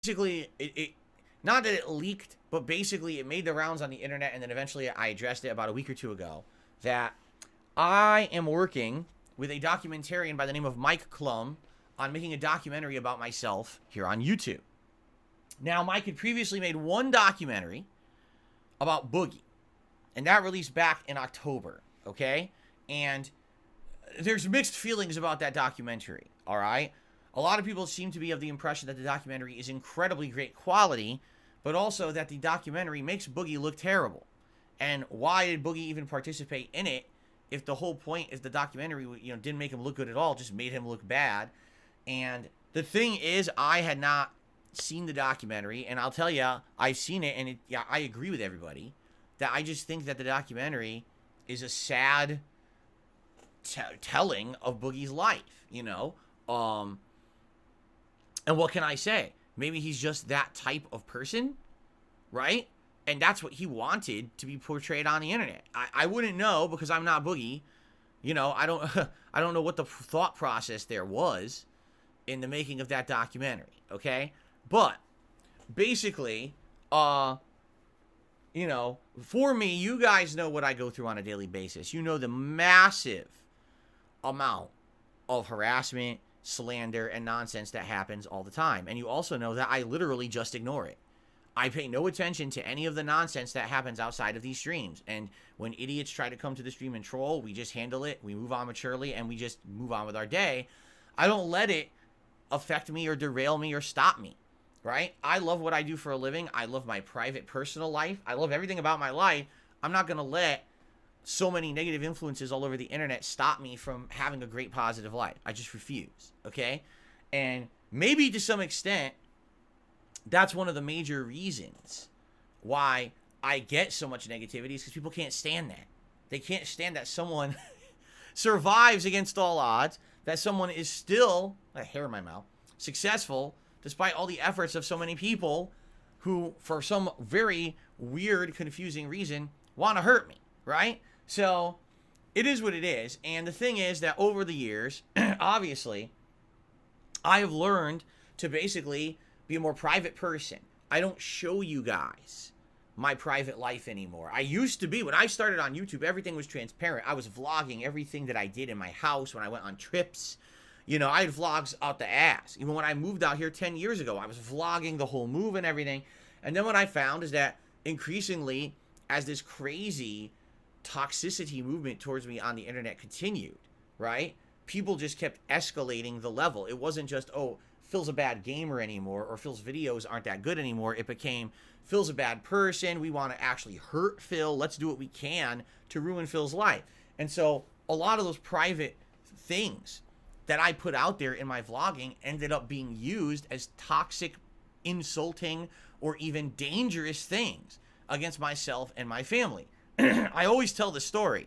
basically, it not that it leaked, but basically it made the rounds on the internet, and then eventually I addressed it about a week or two ago, that I am working with a documentarian by the name of Mike Clum on making a documentary about myself here on YouTube. Now, Mike had previously made one documentary about Boogie, and that released back in October, okay? And there's mixed feelings about that documentary, all right? A lot of people seem to be of the impression that the documentary is incredibly great quality, but also that the documentary makes Boogie look terrible. And why did Boogie even participate in it if the whole point is the documentary, didn't make him look good at all, just made him look bad? And the thing is, I had not seen the documentary, and I'll tell you, I've seen it, and I agree with everybody that I just think that the documentary is a sad telling of Boogie's life, and what can I say? Maybe he's just that type of person, right? And that's what he wanted to be portrayed on the internet. I wouldn't know, because I'm not Boogie. I don't I don't know what the thought process there was in the making of that documentary, okay? But basically, for me, you guys know what I go through on a daily basis. You know the massive amount of harassment, slander, and nonsense that happens all the time. And you also know that I literally just ignore it. I pay no attention to any of the nonsense that happens outside of these streams. And when idiots try to come to the stream and troll, we just handle it, we move on maturely, and we just move on with our day. I don't let it affect me or derail me or stop me, right? I love what I do for a living. I love my private, personal life. I love everything about my life. I'm not going to let so many negative influences all over the internet stop me from having a great, positive life. I just refuse, okay? And maybe to some extent, that's one of the major reasons why I get so much negativity, is because people can't stand that. They can't stand that someone survives against all odds, that someone is still, a hair in my mouth, successful, despite all the efforts of so many people who, for some very weird, confusing reason, want to hurt me, right? So, it is what it is. And the thing is that over the years, obviously, I have learned to basically be a more private person. I don't show you guys my private life anymore. I used to be. When I started on YouTube, everything was transparent. I was vlogging everything that I did in my house, when I went on trips. I had vlogs out the ass. Even when I moved out here 10 years ago, I was vlogging the whole move and everything. And then what I found is that increasingly, as this crazy toxicity movement towards me on the internet continued, right? People just kept escalating the level. It wasn't just, oh, Phil's a bad gamer anymore, or Phil's videos aren't that good anymore. It became, Phil's a bad person. We want to actually hurt Phil. Let's do what we can to ruin Phil's life. And so a lot of those private things that I put out there in my vlogging ended up being used as toxic, insulting, or even dangerous things against myself and my family. I always tell the story,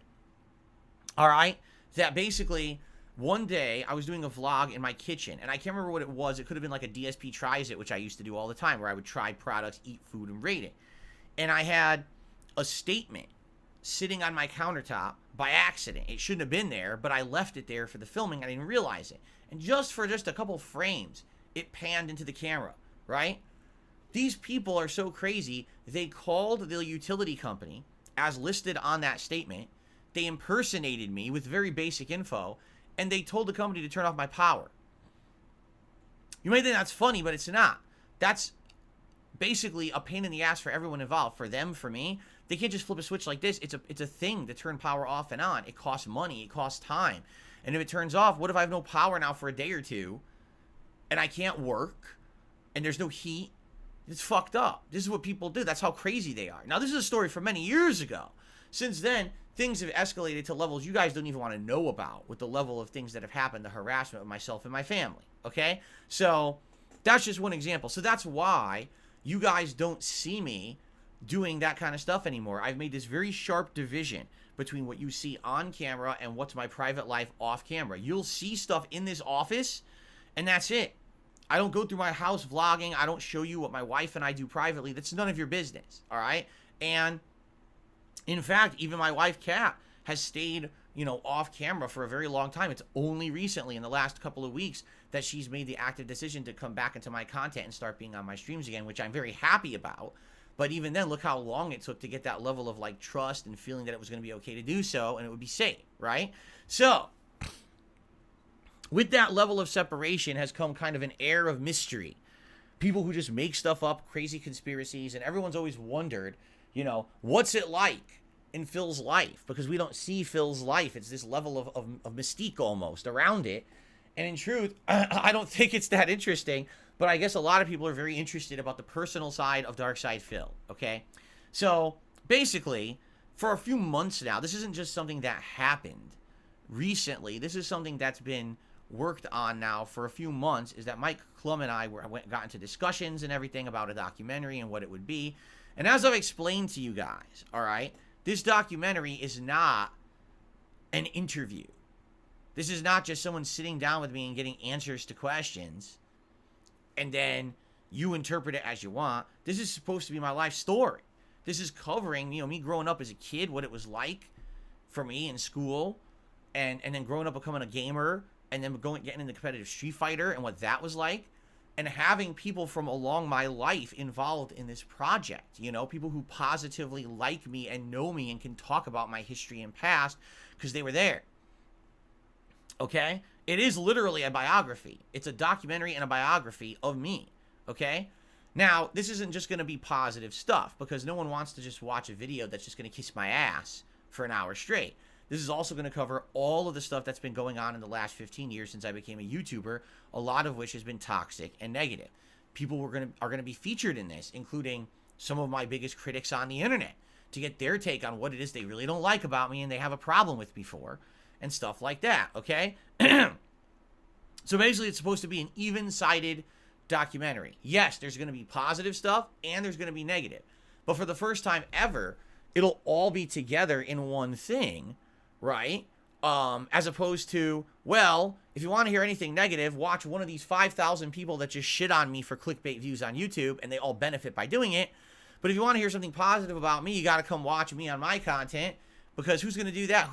all right, that basically one day I was doing a vlog in my kitchen, and I can't remember what it was. It could have been like a DSP tries it, which I used to do all the time, where I would try products, eat food, and rate it. And I had a statement sitting on my countertop by accident. It shouldn't have been there, but I left it there for the filming. I didn't realize it. And just for a couple frames, it panned into the camera, right? These people are so crazy, they called the utility company as listed on that statement. They impersonated me with very basic info, and they told the company to turn off my power. You may think that's funny, but it's not. That's basically a pain in the ass for everyone involved. For them, for me, they can't just flip a switch like this. It's a thing to turn power off and on. It costs money. It costs time. And if it turns off, what if I have no power now for a day or two, and I can't work, and there's no heat? It's fucked up. This is what people do. That's how crazy they are. Now, this is a story from many years ago. Since then, things have escalated to levels you guys don't even want to know about, with the level of things that have happened, the harassment of myself and my family, okay? So, that's just one example. So that's why you guys don't see me doing that kind of stuff anymore. I've made this very sharp division between what you see on camera and what's my private life off camera. You'll see stuff in this office, and that's it. I don't go through my house vlogging. I don't show you what my wife and I do privately. That's none of your business, all right? And in fact, even my wife, Kat, has stayed, off camera for a very long time. It's only recently, in the last couple of weeks, that she's made the active decision to come back into my content and start being on my streams again, which I'm very happy about. But even then, look how long it took to get that level of like trust and feeling that it was going to be okay to do so and it would be safe, right? So with that level of separation has come kind of an air of mystery. People who just make stuff up, crazy conspiracies, and everyone's always wondered, what's it like in Phil's life? Because we don't see Phil's life. It's this level of mystique almost around it. And in truth, I don't think it's that interesting, but I guess a lot of people are very interested about the personal side of Dark Side Phil, okay? So basically, for a few months now, this isn't just something that happened recently. This is something that's been worked on now for a few months, is that Mike Clum and I got into discussions and everything about a documentary and what it would be. And as I've explained to you guys, all right, this documentary is not an interview. This is not just someone sitting down with me and getting answers to questions and then you interpret it as you want. This is supposed to be my life story. This is covering, me growing up as a kid, what it was like for me in school, and then growing up becoming a gamer, and then getting into competitive Street Fighter and what that was like, and having people from along my life involved in this project, people who positively like me and know me and can talk about my history and past because they were there. Okay? It is literally a biography. It's a documentary and a biography of me. Okay? Now, this isn't just going to be positive stuff, because no one wants to just watch a video that's just going to kiss my ass for an hour straight. This is also going to cover all of the stuff that's been going on in the last 15 years since I became a YouTuber, a lot of which has been toxic and negative. People are going to be featured in this, including some of my biggest critics on the internet, to get their take on what it is they really don't like about me and they have a problem with me for, and stuff like that, okay? So basically, it's supposed to be an even-sided documentary. Yes, there's going to be positive stuff and there's going to be negative. But for the first time ever, it'll all be together in one thing, right? As opposed to, well, if you want to hear anything negative, watch one of these 5,000 people that just shit on me for clickbait views on YouTube, and they all benefit by doing it. But if you want to hear something positive about me, you got to come watch me on my content, because who's going to do that?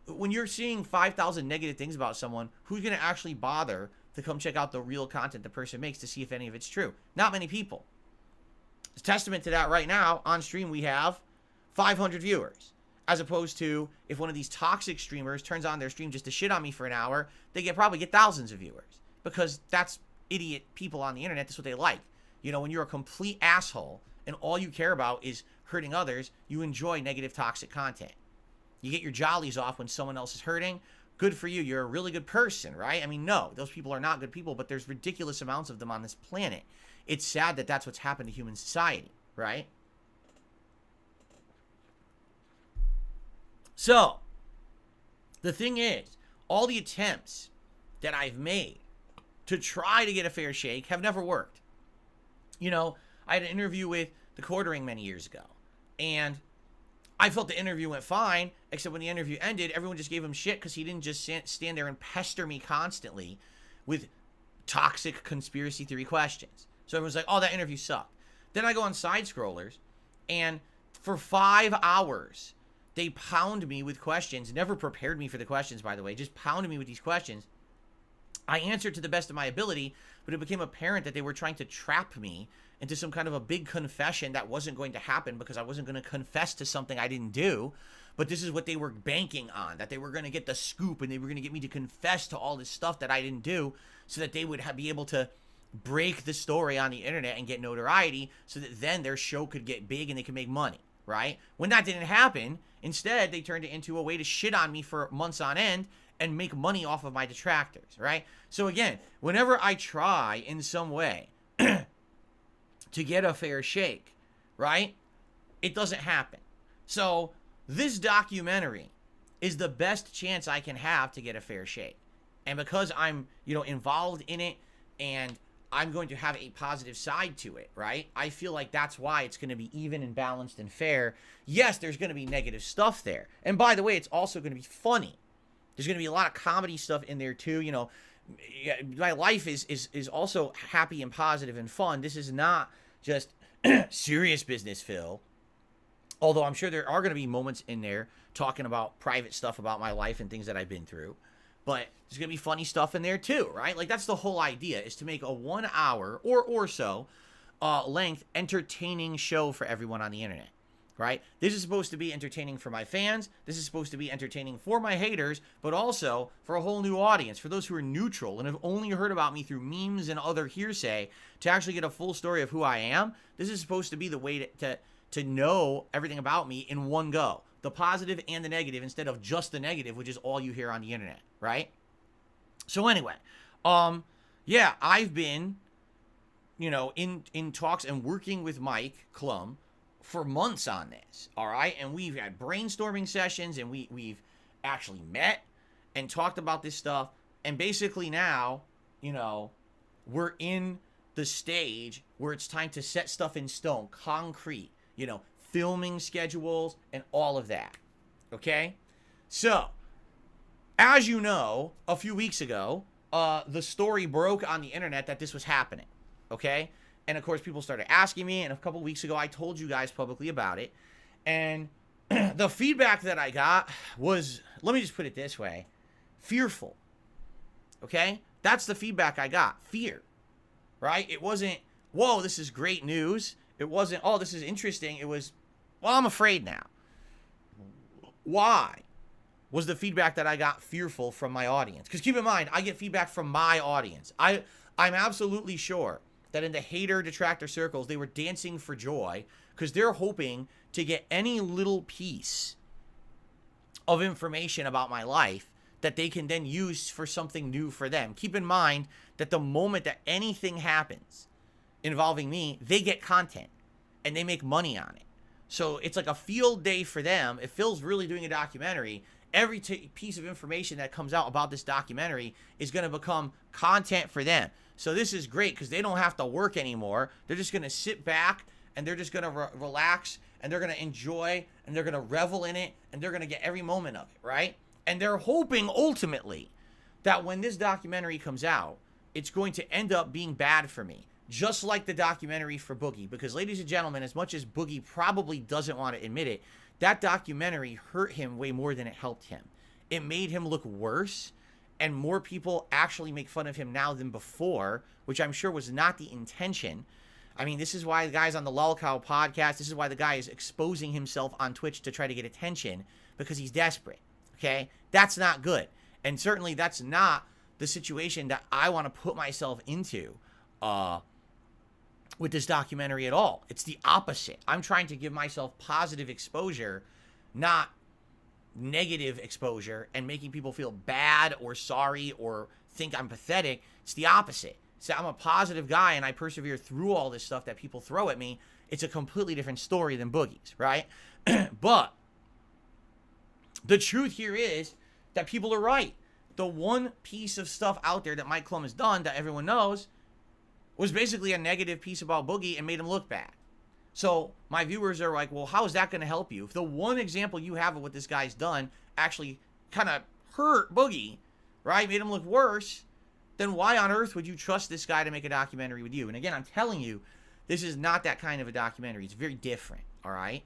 When you're seeing 5,000 negative things about someone, who's going to actually bother to come check out the real content the person makes to see if any of it's true? Not many people. As testament to that, right now, on stream, we have 500 viewers. As opposed to, if one of these toxic streamers turns on their stream just to shit on me for an hour, they probably get thousands of viewers. Because that's idiot people on the internet. That's what they like. When you're a complete asshole and all you care about is hurting others, you enjoy negative, toxic content. You get your jollies off when someone else is hurting. Good for you. You're a really good person, right? I mean, no, those people are not good people, but there's ridiculous amounts of them on this planet. It's sad that that's what's happened to human society, right? So, the thing is, all the attempts that I've made to try to get a fair shake have never worked. I had an interview with the Quartering many years ago, and I felt the interview went fine, except when the interview ended, everyone just gave him shit because he didn't just stand there and pester me constantly with toxic conspiracy theory questions. So everyone's like, oh, that interview sucked. Then I go on side scrollers, and for 5 hours, they pound me with questions. Never prepared me for the questions, by the way. Just pounded me with these questions. I answered to the best of my ability, but it became apparent that they were trying to trap me into some kind of a big confession that wasn't going to happen, because I wasn't going to confess to something I didn't do. But this is what they were banking on, that they were going to get the scoop and they were going to get me to confess to all this stuff that I didn't do, so that they would be able to break the story on the internet and get notoriety, so that then their show could get big and they could make money, right? When that didn't happen, instead they turned it into a way to shit on me for months on end and make money off of my detractors, right? So again, whenever I try in some way to get a fair shake, right, it doesn't happen. So this documentary is the best chance I can have to get a fair shake. And because I'm, involved in it, and I'm going to have a positive side to it, right? I feel like that's why it's going to be even and balanced and fair. Yes, there's going to be negative stuff there. And by the way, it's also going to be funny. There's going to be a lot of comedy stuff in there too. My life is also happy and positive and fun. This is not just serious business, Phil. Although I'm sure there are going to be moments in there talking about private stuff about my life and things that I've been through. But there's going to be funny stuff in there too, right? Like, that's the whole idea, is to make a 1 hour or so length entertaining show for everyone on the internet, right? This is supposed to be entertaining for my fans. This is supposed to be entertaining for my haters, but also for a whole new audience, for those who are neutral and have only heard about me through memes and other hearsay, to actually get a full story of who I am. This is supposed to be the way to know everything about me in one go, the positive and the negative, instead of just the negative, which is all you hear on the internet, right? So anyway, yeah, I've been, in talks and working with Mike Clum for months on this, all right? And we've had brainstorming sessions, and we've actually met and talked about this stuff. And basically now, we're in the stage where it's time to set stuff in stone, concrete, filming schedules and all of that, okay? So, as you know, a few weeks ago, the story broke on the internet that this was happening, okay? And of course, people started asking me, and a couple weeks ago, I told you guys publicly about it. And the feedback that I got was, let me just put it this way, fearful, okay? That's the feedback I got, fear, right? It wasn't, whoa, this is great news. It wasn't, oh, this is interesting. It was, well, I'm afraid now. Why was the feedback that I got fearful from my audience? Because keep in mind, I get feedback from my audience. I'm absolutely sure that in the hater detractor circles, they were dancing for joy because they're hoping to get any little piece of information about my life that they can then use for something new for them. Keep in mind that the moment that anything happens involving me, they get content and they make money on it. So it's like a field day for them. If Phil's really doing a documentary, every piece of information that comes out about this documentary is going to become content for them. So this is great because they don't have to work anymore. They're just going to sit back and they're just going to relax and they're going to enjoy and they're going to revel in it and they're going to get every moment of it, right? And they're hoping ultimately that when this documentary comes out, it's going to end up being bad for me. Just like the documentary for Boogie. Because, ladies and gentlemen, as much as Boogie probably doesn't want to admit it, that documentary hurt him way more than it helped him. It made him look worse, and more people actually make fun of him now than before, which I'm sure was not the intention. I mean, this is why the guy's on the Lolcow podcast. This is why the guy is exposing himself on Twitch to try to get attention, because he's desperate, okay? That's not good. And certainly that's not the situation that I want to put myself into with this documentary at all. It's the opposite. I'm trying to give myself positive exposure, not negative exposure, and making people feel bad or sorry or think I'm pathetic. It's the opposite. So I'm a positive guy and I persevere through all this stuff that people throw at me. It's a completely different story than Boogie's, right? But the truth here is that people are right. The one piece of stuff out there that Mike Clum has done that everyone knows was basically a negative piece about Boogie and made him look bad. So my viewers are like, well, how is that going to help you? If the one example you have of what this guy's done actually kind of hurt Boogie, right, made him look worse, then why on earth would you trust this guy to make a documentary with you? And again, I'm telling you, this is not that kind of a documentary. It's very different, all right?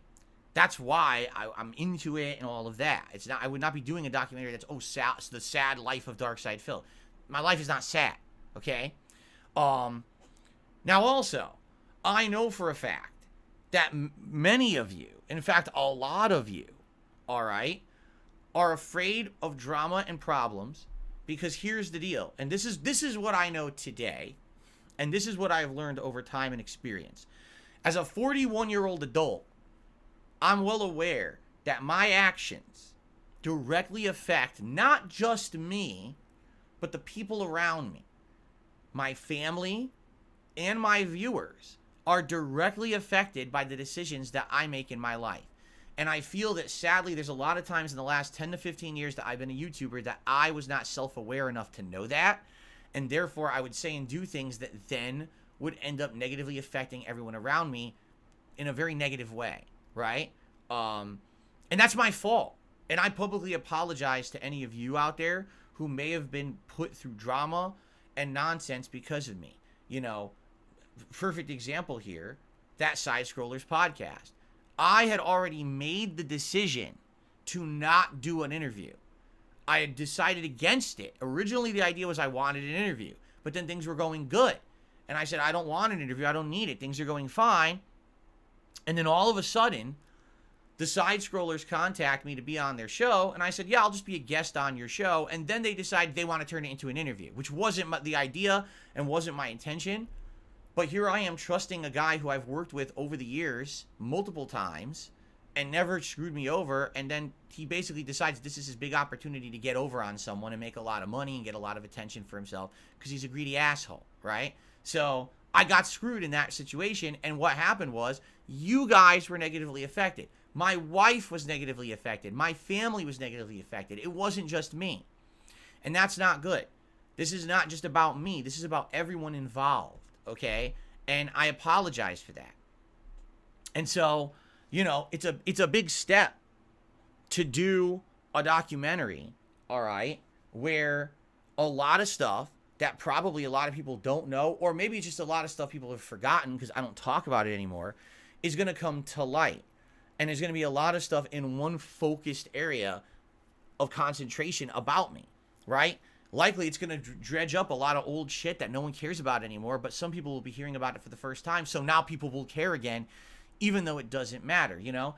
That's why I'm into it and all of that. It's not. I would not be doing a documentary that's, oh, sad, it's the sad life of Darkside Phil. My life is not sad, okay? Now also, I know for a fact that many of you, in fact, a lot of you, all right, are afraid of drama and problems, because here's the deal. And this is what I know today, and this is what I've learned over time and experience. As a 41-year-old adult, I'm well aware that my actions directly affect not just me, but the people around me. My family and my viewers are directly affected by the decisions that I make in my life. And I feel that sadly there's a lot of times in the last 10 to 15 years that I've been a YouTuber that I was not self-aware enough to know that. And therefore I would say and do things that then would end up negatively affecting everyone around me in a very negative way, right? And that's my fault. And I publicly apologize to any of you out there who may have been put through drama and nonsense because of me. You know, perfect example here, that Side Scrollers podcast. I had already made the decision to not do an interview. I had decided against it. Originally, the idea was I wanted an interview, but then things were going good. And I said, I don't want an interview. I don't need it. Things are going fine. And then all of a sudden, the side scrollers contact me to be on their show. And I said, yeah, I'll just be a guest on your show. And then they decide they want to turn it into an interview, which wasn't the idea and wasn't my intention. But here I am trusting a guy who I've worked with over the years multiple times and never screwed me over. And then he basically decides this is his big opportunity to get over on someone and make a lot of money and get a lot of attention for himself because he's a greedy asshole, right? So I got screwed in that situation. And what happened was you guys were negatively affected. My wife was negatively affected. My family was negatively affected. It wasn't just me. And that's not good. This is not just about me. This is about everyone involved, okay? And I apologize for that. And so, you know, it's a big step to do a documentary, all right, where a lot of stuff that probably a lot of people don't know, or maybe just a lot of stuff people have forgotten because I don't talk about it anymore, is going to come to light. And there's going to be a lot of stuff in one focused area of concentration about me, right? Likely it's going to dredge up a lot of old shit that no one cares about anymore, but some people will be hearing about it for the first time. So now people will care again, even though it doesn't matter, you know?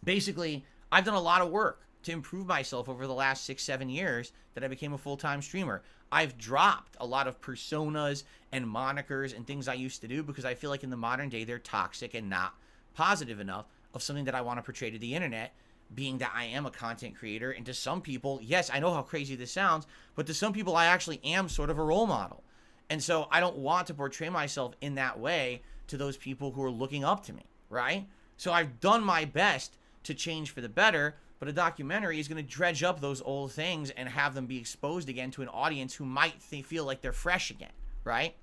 Basically, I've done a lot of work to improve myself over the last 6-7 years that I became a full-time streamer. I've dropped a lot of personas and monikers and things I used to do because I feel like in the modern day they're toxic and not positive enough of something that I want to portray to the internet, being that I am a content creator. And to some people, yes, I know how crazy this sounds, but to some people I actually am sort of a role model. And so I don't want to portray myself in that way to those people who are looking up to me, right? So I've done my best to change for the better, but a documentary is going to dredge up those old things and have them be exposed again to an audience who might feel like they're fresh again, right?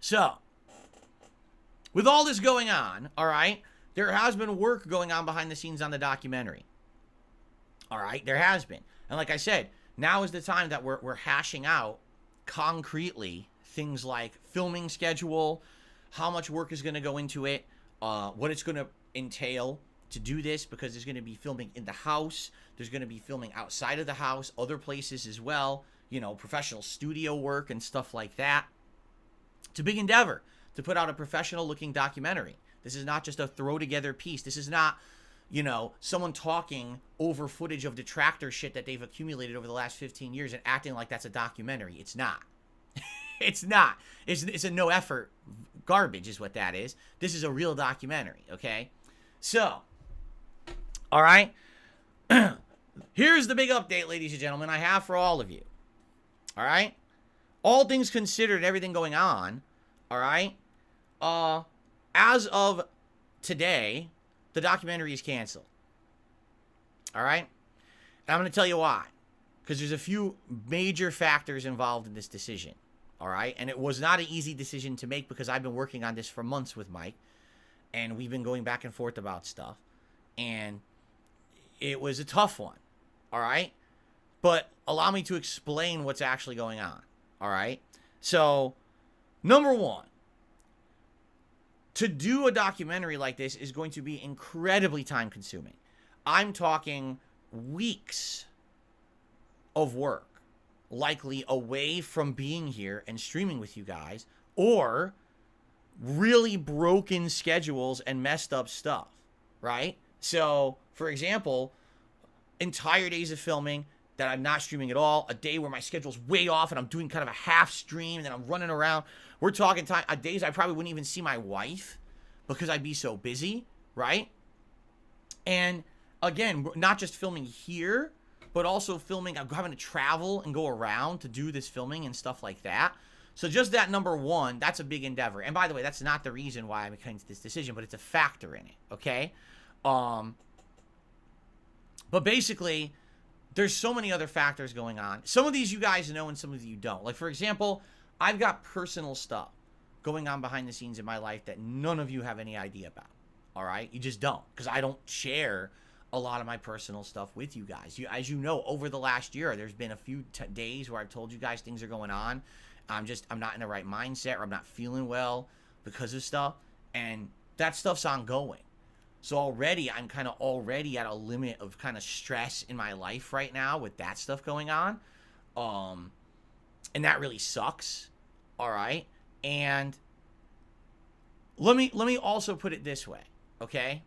So, with all this going on, all right, there has been work going on behind the scenes on the documentary. All right, there has been. And like I said, now is the time that we're hashing out concretely things like filming schedule, how much work is going to go into it, what it's going to entail to do this, because there's going to be filming in the house, there's going to be filming outside of the house, other places as well, you know, professional studio work and stuff like that. It's a big endeavor to put out a professional looking documentary. This is not just a throw together piece. This is not, you know, someone talking over footage of detractor shit that they've accumulated over the last 15 years and acting like that's a documentary. It's not. It's not. It's a no effort garbage is what that is. This is a real documentary, okay? So, all right. Here's the big update, ladies and gentlemen, I have for all of you. All right? All things considered, everything going on, all right? As of today, the documentary is canceled. All right? And I'm going to tell you why. Because there's a few major factors involved in this decision. All right? And it was not an easy decision to make because I've been working on this for months with Mike. And we've been going back and forth about stuff. And it was a tough one. All right? But allow me to explain what's actually going on. All right? So, number one, to do a documentary like this is going to be incredibly time consuming. I'm talking weeks of work, likely away from being here and streaming with you guys, or really broken schedules and messed up stuff, right? So, for example, entire days of filming that I'm not streaming at all, a day where my schedule's way off and I'm doing kind of a half stream and then I'm running around. We're talking days I probably wouldn't even see my wife because I'd be so busy, right? And again, not just filming here, but also filming, I'm having to travel and go around to do this filming and stuff like that. So just that, number one, that's a big endeavor. And by the way, that's not the reason why I'm making this decision, but it's a factor in it, okay? But basically, there's so many other factors going on. Some of these you guys know and some of you don't. Like, for example, I've got personal stuff going on behind the scenes in my life that none of you have any idea about, all right? You just don't, because I don't share a lot of my personal stuff with you guys. As you know, over the last year, there's been a few days where I've told you guys things are going on. I'm not in the right mindset, or I'm not feeling well because of stuff. And that stuff's ongoing. So already, I'm kind of already at a limit of kind of stress in my life right now with that stuff going on. And that really sucks. All right. And let me also put it this way. Okay.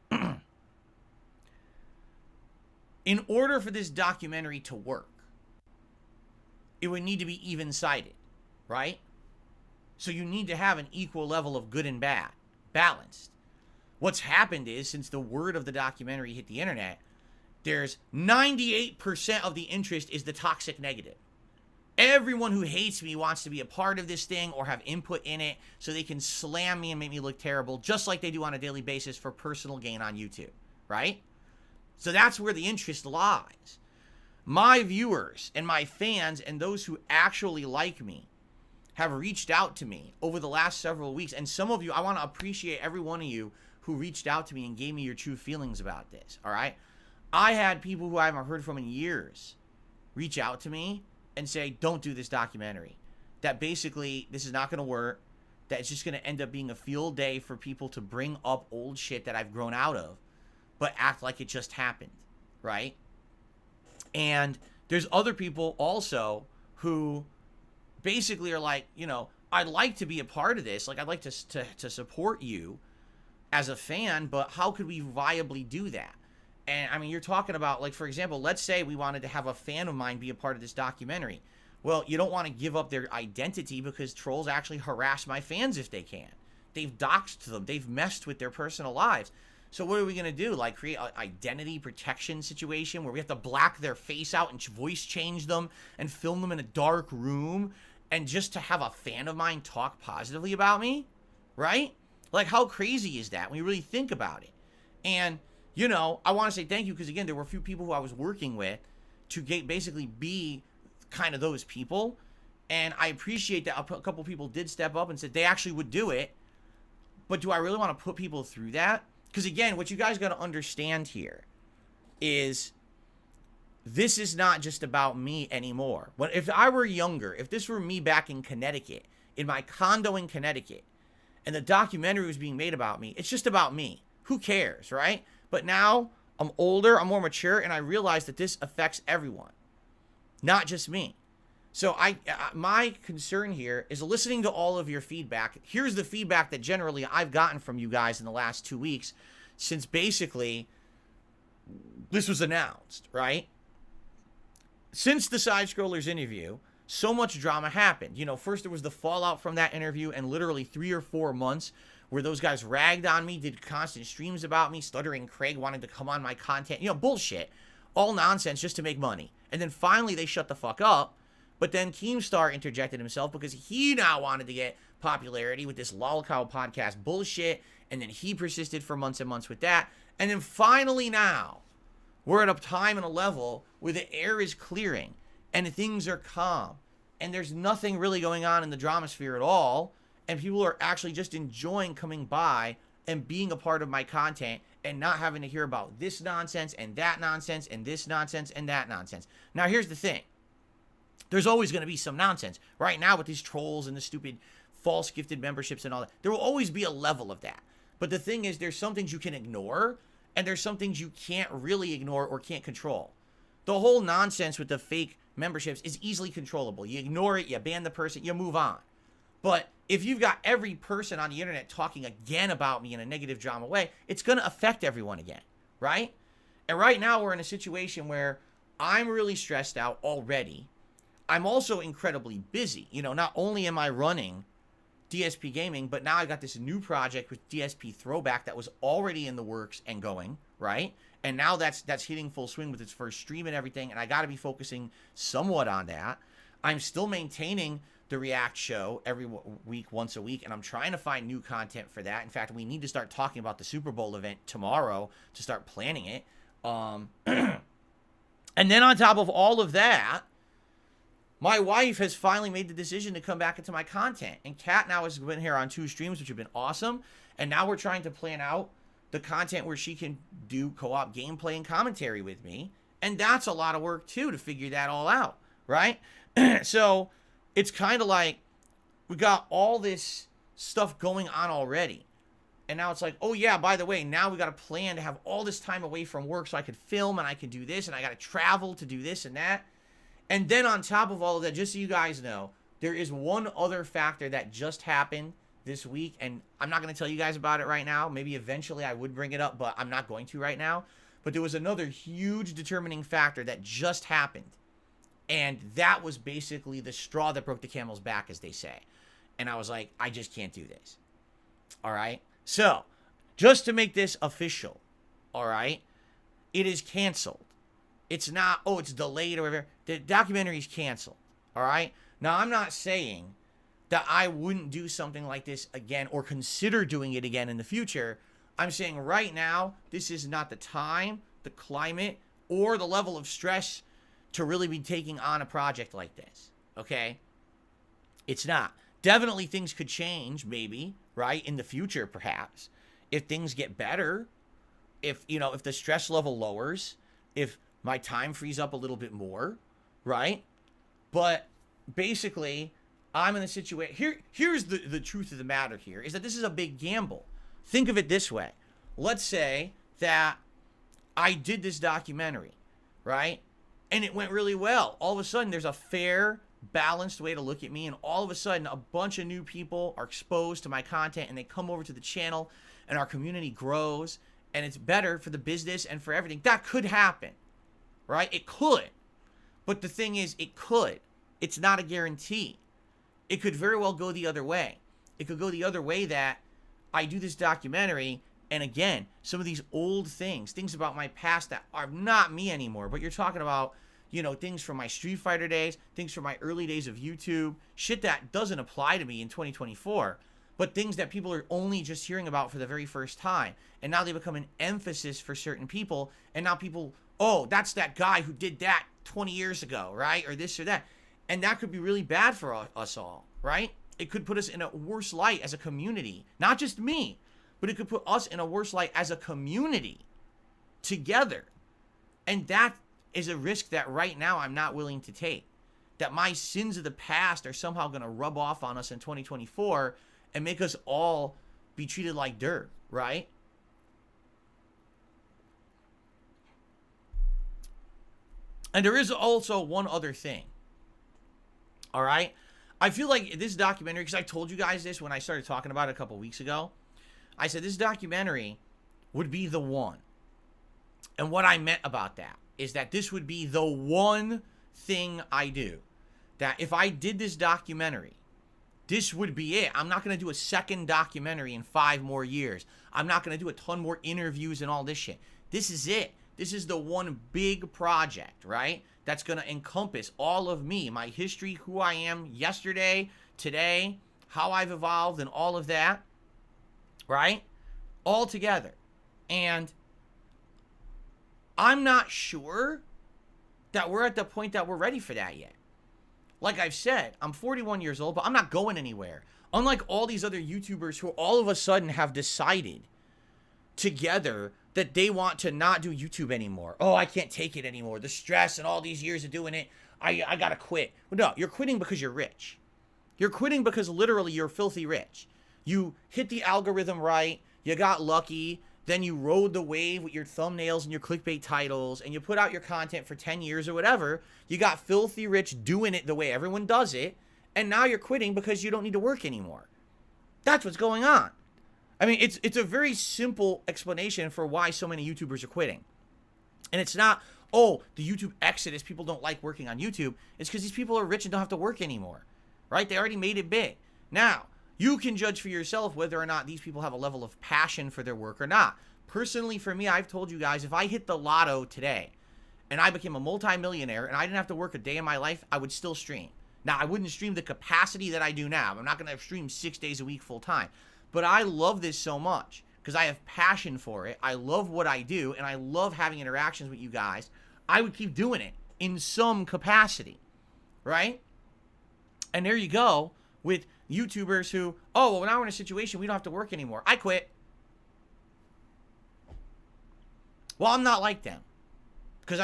In order for this documentary to work, it would need to be even-sided, right? So you need to have an equal level of good and bad, balanced. What's happened is, since the word of the documentary hit the internet, there's 98% of the interest is the toxic negative. Everyone who hates me wants to be a part of this thing or have input in it so they can slam me and make me look terrible, just like they do on a daily basis for personal gain on YouTube, right? So that's where the interest lies. My viewers and my fans and those who actually like me have reached out to me over the last several weeks. And some of you, I want to appreciate every one of you who reached out to me and gave me your true feelings about this, all right? I had people who I haven't heard from in years reach out to me and say, don't do this documentary. That basically, this is not going to work. That it's just going to end up being a field day for people to bring up old shit that I've grown out of, but act like it just happened, right? And there's other people also who basically are like, you know, I'd like to be a part of this. Like, I'd like to support you as a fan, but how could we viably do that? And I mean, you're talking about, like, for example, let's say we wanted to have a fan of mine be a part of this documentary. Well, you don't want to give up their identity because trolls actually harass my fans if they can. They've doxed them. They've messed with their personal lives. So what are we going to do? Like, create an identity protection situation where we have to black their face out and voice change them and film them in a dark room and just to have a fan of mine talk positively about me? Right? Like, how crazy is that when you really think about it? And, you know, I want to say thank you because, again, there were a few people who I was working with to basically be kind of those people. And I appreciate that a couple people did step up and said they actually would do it. But do I really want to put people through that? Because, again, what you guys got to understand here is this is not just about me anymore. If I were younger, if this were me back in Connecticut, in my condo in Connecticut, and the documentary was being made about me, it's just about me. Who cares, right? But now I'm older, I'm more mature, and I realize that this affects everyone, not just me. So my concern here is listening to all of your feedback. Here's the feedback that generally I've gotten from you guys in the last 2 weeks since basically this was announced, right? Since the Side Scrollers interview, so much drama happened. You know, first there was the fallout from that interview and literally 3 or 4 months where those guys ragged on me, did constant streams about me, Stuttering Craig wanted to come on my content. You know, bullshit. All nonsense just to make money. And then finally they shut the fuck up. But then Keemstar interjected himself because he now wanted to get popularity with this Lolcow podcast bullshit. And then he persisted for months and months with that. And then finally now, we're at a time and a level where the air is clearing and things are calm. And there's nothing really going on in the drama sphere at all. And people are actually just enjoying coming by and being a part of my content and not having to hear about this nonsense and that nonsense and this nonsense and that nonsense. Now, here's the thing. There's always going to be some nonsense. Right now with these trolls and the stupid false gifted memberships and all that, there will always be a level of that. But the thing is, there's some things you can ignore and there's some things you can't really ignore or can't control. The whole nonsense with the fake memberships is easily controllable. You ignore it, you ban the person, you move on. But if you've got every person on the internet talking again about me in a negative drama way, it's going to affect everyone again, right? And right now we're in a situation where I'm really stressed out already. I'm also incredibly busy. You know, not only am I running DSP Gaming, but now I got this new project with DSP Throwback that was already in the works and going, right? And now that's hitting full swing with its first stream and everything, and I got to be focusing somewhat on that. I'm still maintaining the React show every week, once a week, and I'm trying to find new content for that. In fact, we need to start talking about the Super Bowl event tomorrow to start planning it. And then on top of all of that, my wife has finally made the decision to come back into my content. And Kat now has been here on 2 streams, which have been awesome. And now we're trying to plan out the content where she can do co-op gameplay and commentary with me. And that's a lot of work too to figure that all out, right? So it's kind of like we got all this stuff going on already. And now it's like, oh yeah, by the way, now we got a plan to have all this time away from work so I could film and I could do this and I got to travel to do this and that. And then on top of all of that, just so you guys know, there is one other factor that just happened this week, and I'm not going to tell you guys about it right now. Maybe eventually I would bring it up, but I'm not going to right now. But there was another huge determining factor that just happened, and that was basically the straw that broke the camel's back, as they say. And I was like, I just can't do this. All right? So, just to make this official, all right, it is canceled. It's not, oh, it's delayed or whatever. The documentary is canceled, all right? Now, I'm not saying that I wouldn't do something like this again or consider doing it again in the future. I'm saying right now, this is not the time, the climate, or the level of stress to really be taking on a project like this, okay? It's not. Definitely things could change, maybe, right, in the future, perhaps. If things get better, if the stress level lowers, if my time frees up a little bit more, right? But basically, I'm in a situation. Here's the truth of the matter here, is that this is a big gamble. Think of it this way. Let's say that I did this documentary, right? And it went really well. All of a sudden, there's a fair, balanced way to look at me, and all of a sudden, a bunch of new people are exposed to my content, and they come over to the channel, and our community grows, and it's better for the business and for everything. That could happen, right? It could. But the thing is, it could. It's not a guarantee. It could very well go the other way. It could go the other way that I do this documentary, and again, some of these old things about my past that are not me anymore, but you're talking about, things from my Street Fighter days, things from my early days of YouTube, shit that doesn't apply to me in 2024, but things that people are only just hearing about for the very first time. And now they become an emphasis for certain people, and now people, oh, that's that guy who did that 20 years ago, right? Or this or that. And that could be really bad for us all, right? It could put us in a worse light as a community. Not just me, but it could put us in a worse light as a community together. And that is a risk that right now I'm not willing to take. That my sins of the past are somehow going to rub off on us in 2024 and make us all be treated like dirt, right? And there is also one other thing. All right? I feel like this documentary, because I told you guys this when I started talking about it a couple weeks ago. I said this documentary would be the one. And what I meant about that is that this would be the one thing I do. That if I did this documentary, this would be it. I'm not going to do a second documentary in 5 more years. I'm not going to do a ton more interviews and all this shit. This is it. This is the one big project, right? That's going to encompass all of me, my history, who I am yesterday, today, how I've evolved, and all of that, right? All together. And I'm not sure that we're at the point that we're ready for that yet. Like I've said, I'm 41 years old, but I'm not going anywhere. Unlike all these other YouTubers who all of a sudden have decided together that they want to not do YouTube anymore. Oh, I can't take it anymore. The stress and all these years of doing it, I gotta quit. Well, no, you're quitting because you're rich. You're quitting because literally you're filthy rich. You hit the algorithm right, you got lucky, then you rode the wave with your thumbnails and your clickbait titles, and you put out your content for 10 years or whatever. You got filthy rich doing it the way everyone does it, and now you're quitting because you don't need to work anymore. That's what's going on. I mean, it's a very simple explanation for why so many YouTubers are quitting. And it's not, oh, the YouTube exodus, people don't like working on YouTube. It's because these people are rich and don't have to work anymore, right? They already made it big. Now, you can judge for yourself whether or not these people have a level of passion for their work or not. Personally, for me, I've told you guys, if I hit the lotto today and I became a multimillionaire and I didn't have to work a day in my life, I would still stream. Now, I wouldn't stream the capacity that I do now. I'm not going to stream 6 days a week full time. But I love this so much because I have passion for it. I love what I do, and I love having interactions with you guys. I would keep doing it in some capacity, right? And there you go with YouTubers who, oh, well, now we're in a situation we don't have to work anymore. I quit. Well, I'm not like them. Because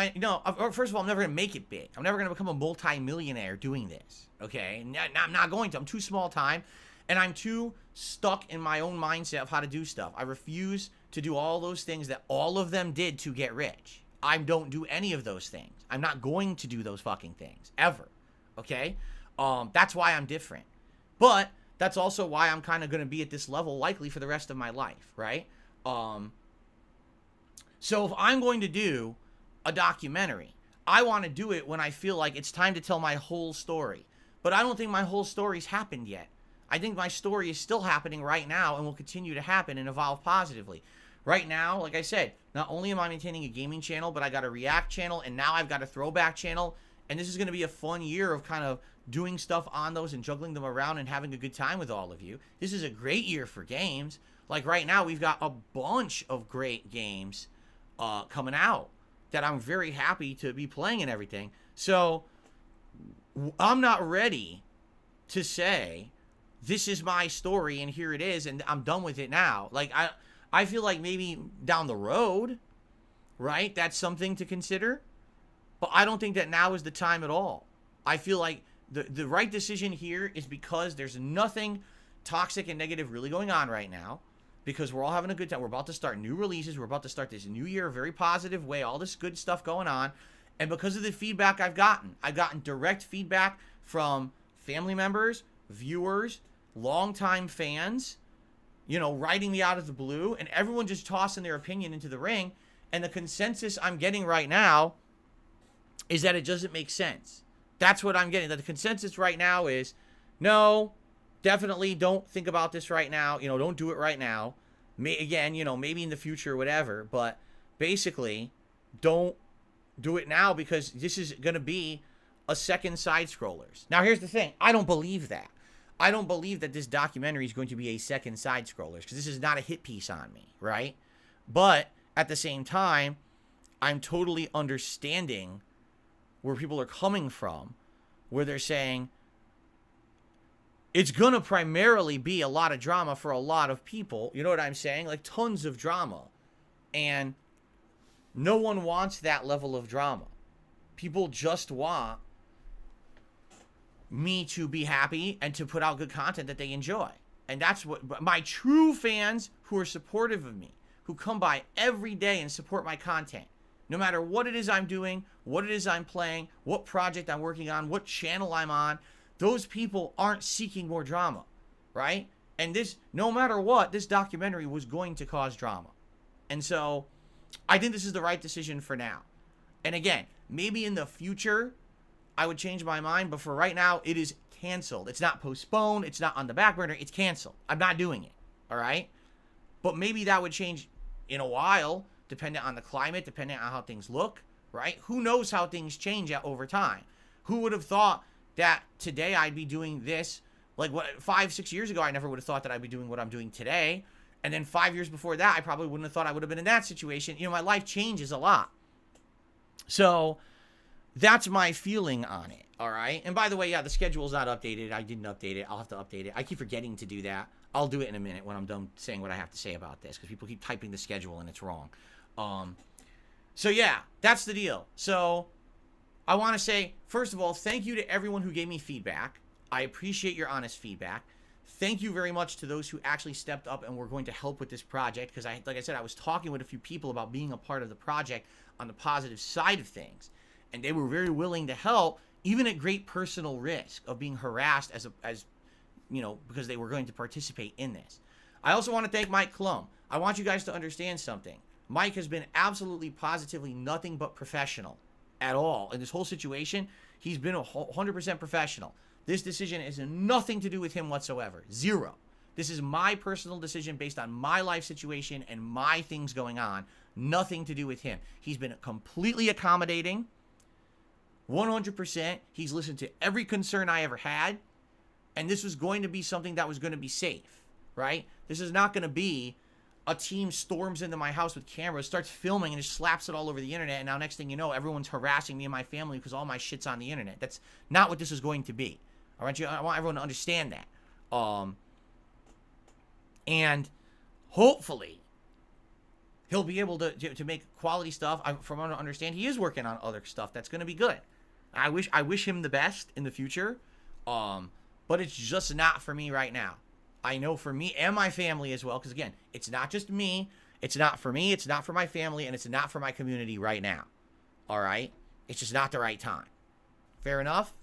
first of all, I'm never going to make it big. I'm never going to become a multi-millionaire doing this. Okay? I'm not going to. I'm too small time. And I'm too stuck in my own mindset of how to do stuff. I refuse to do all those things that all of them did to get rich. I don't do any of those things. I'm not going to do those fucking things. Ever. Okay? That's why I'm different. But that's also why I'm kind of going to be at this level likely for the rest of my life. Right? So if I'm going to do a documentary, I want to do it when I feel like it's time to tell my whole story. But I don't think my whole story's happened yet. I think my story is still happening right now and will continue to happen and evolve positively. Right now, like I said, not only am I maintaining a gaming channel, but I got a React channel, and now I've got a throwback channel. And this is going to be a fun year of kind of doing stuff on those and juggling them around and having a good time with all of you. This is a great year for games. Like right now, we've got a bunch of great games coming out that I'm very happy to be playing and everything. So I'm not ready to say this is my story and here it is and I'm done with it now. Like I feel like maybe down the road, right, that's something to consider. But I don't think that now is the time at all. I feel like the right decision here is because there's nothing toxic and negative really going on right now. Because we're all having a good time. We're about to start new releases. We're about to start this new year a very positive way. All this good stuff going on. And because of the feedback I've gotten direct feedback from family members, viewers, longtime fans, writing me out of the blue. And everyone just tossing their opinion into the ring. And the consensus I'm getting right now is that it doesn't make sense. That's what I'm getting. That the consensus right now is, no, definitely don't think about this right now. Don't do it right now. Maybe in the future or whatever. But basically, don't do it now because this is going to be a second side-scrollers. Now, here's the thing. I don't believe that. I don't believe that this documentary is going to be a second side-scrollers because this is not a hit piece on me, right? But at the same time, I'm totally understanding where people are coming from, where they're saying, it's going to primarily be a lot of drama for a lot of people. You know what I'm saying? Like tons of drama. And no one wants that level of drama. People just want me to be happy and to put out good content that they enjoy. And that's what my true fans who are supportive of me, who come by every day and support my content. No matter what it is I'm doing, what it is I'm playing, what project I'm working on, what channel I'm on, those people aren't seeking more drama, right? And this, no matter what, this documentary was going to cause drama. And so I think this is the right decision for now. And again, maybe in the future, I would change my mind. But for right now, it is canceled. It's not postponed. It's not on the back burner. It's canceled. I'm not doing it, all right? But maybe that would change in a while, depending on the climate, depending on how things look, right? Who knows how things change over time? Who would have thought that today I'd be doing this? Like 5-6 years ago, I never would have thought that I'd be doing what I'm doing today. And then 5 years before that, I probably wouldn't have thought I would have been in that situation. My life changes a lot. So that's my feeling on it, all right? And by the way, yeah, the schedule's not updated. I didn't update it. I'll have to update it. I keep forgetting to do that. I'll do it in a minute when I'm done saying what I have to say about this because people keep typing the schedule and it's wrong. So yeah, that's the deal. So I want to say, first of all, thank you to everyone who gave me feedback. I appreciate your honest feedback. Thank you very much to those who actually stepped up and were going to help with this project because like I said, I was talking with a few people about being a part of the project on the positive side of things. And they were very willing to help, even at great personal risk of being harassed because they were going to participate in this. I also want to thank Mike Clum. I want you guys to understand something. Mike has been absolutely, positively nothing but professional at all. In this whole situation, he's been 100% professional. This decision has nothing to do with him whatsoever. Zero. This is my personal decision based on my life situation and my things going on. Nothing to do with him. He's been completely accommodating. 100%. He's listened to every concern I ever had. And this was going to be something that was going to be safe, right? This is not going to be a team storms into my house with cameras, starts filming, and just slaps it all over the internet. And now next thing you know, everyone's harassing me and my family because all my shit's on the internet. That's not what this is going to be. I want everyone to understand that. And hopefully, he'll be able to make quality stuff. From what I understand, he is working on other stuff that's going to be good. I wish him the best in the future, but it's just not for me right now. I know for me and my family as well, because again, it's not just me. It's not for me. It's not for my family, and it's not for my community right now. All right, it's just not the right time. Fair enough.